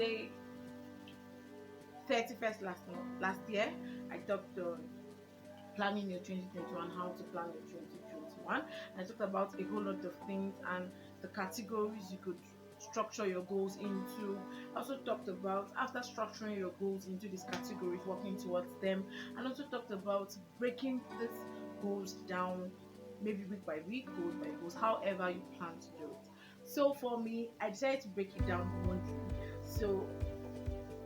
say 31st last year, I talked on planning your 2021, how to plan your 2021. I talked about a whole lot of things and the categories you could structure your goals into. I also talked about after structuring your goals into these categories, working towards them, and also talked about breaking these goals down, maybe week by week, goals by goals, however you plan to do it. So for me, I decided to break it down monthly. So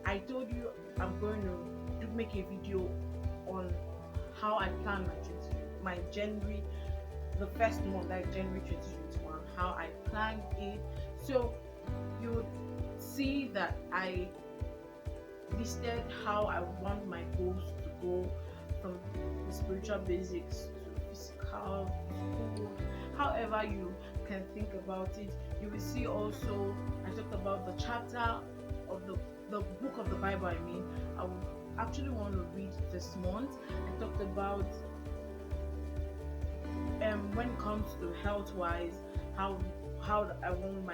I told you I'm going to make a video on how I plan my January, the first month, like January 2021, how I planned it. So you would see that I listed how I want my goals to go, from the spiritual basics to physical, school, however you can think about it. You will see also I talked about the chapter of the book of the Bible. I would actually want to read this month. I talked about when it comes to health wise, how I want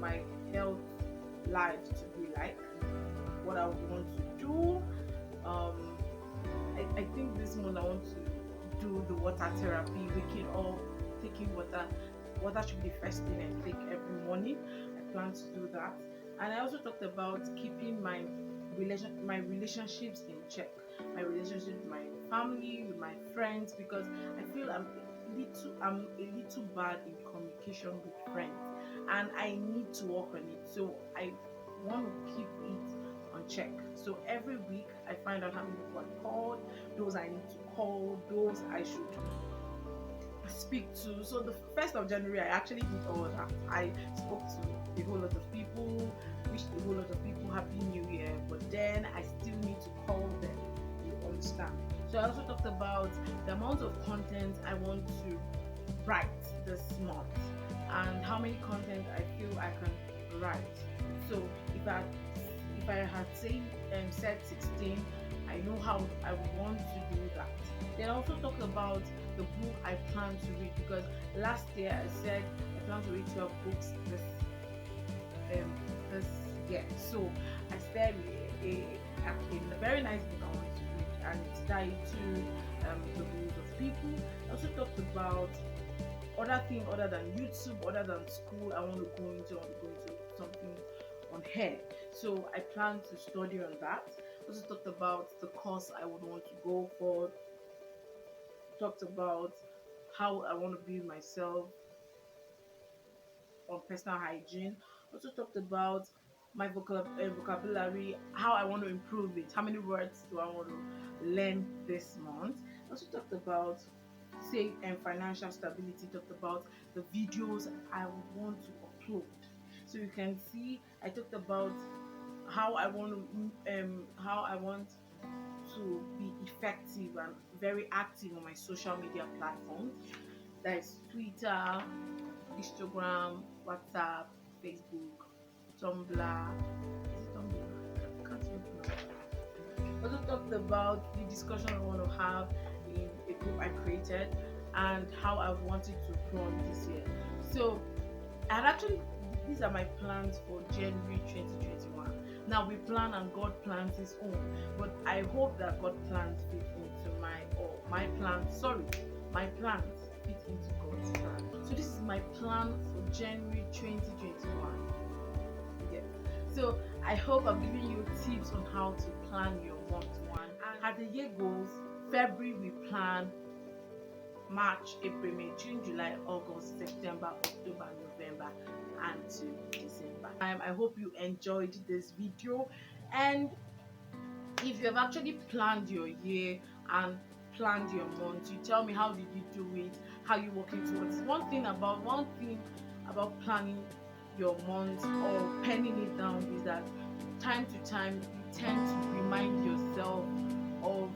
my health life to be like, what I would want to do. I think this month I want to do the water therapy, waking up, taking water. Water should be the first thing I take every morning. I plan to do that. And I also talked about keeping my relationships in check, my relationship with my family, with my friends, because I feel I'm a little bad in communication with friends, and I need to work on it. So I want to keep it on check. So every week I find out how many people I called, those I need to call, those I should speak to. So the 1st of January, I actually did all that. I spoke to a whole lot of people, wished a whole lot of people Happy New Year, but then I still need to call them. You understand? So I also talked about the amount of content I want to write this month and how many content I feel I can write. So if I had said 16, I know how I want to do that. Then I also talked about the book I plan to read, because last year I said I plan to read 12 books this year. So I said a very nice book I want to read, and it's titled The Rules of People. I also talked about other things other than YouTube, other than school. I want to go into something on hair. So I plan to study on that. Also talked about the course I would want to go for. Talked about how I want to build myself on personal hygiene. Also talked about my vocabulary, how I want to improve it, how many words do I want to learn this month. Also talked about financial stability. Talked about the videos I want to upload. So you can see I talked about how I want to be effective and very active on my social media platforms. That is Twitter, Instagram, WhatsApp, Facebook, Tumblr. Is it Tumblr? I can't even pronounce. Also talked about the discussion I want to have in a group I created and how I wanted to run this year. So these are my plans for January 2021. Now we plan and God plans His own, but I hope that God plans fit into my plans fit into God's plan. So this is my plan for January 2021. Yeah. So I hope I'm giving you tips on how to plan your month one. And as the year goes, February we plan, March, April, May, June, July, August, September, October, November, and to December. I hope you enjoyed this video, and if you have actually planned your year and planned your month, you tell me how did you do it, how you working towards it. One thing about planning your month or penning it down is that time to time you tend to remind yourself of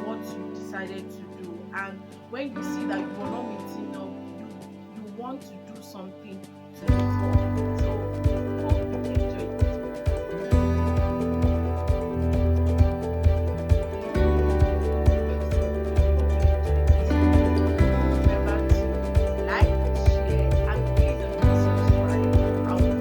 what you decided to do, and when you see that you are not meeting up, you want to do something to meet up. So hope you enjoyed this. Remember to like, share, and please don't subscribe. I will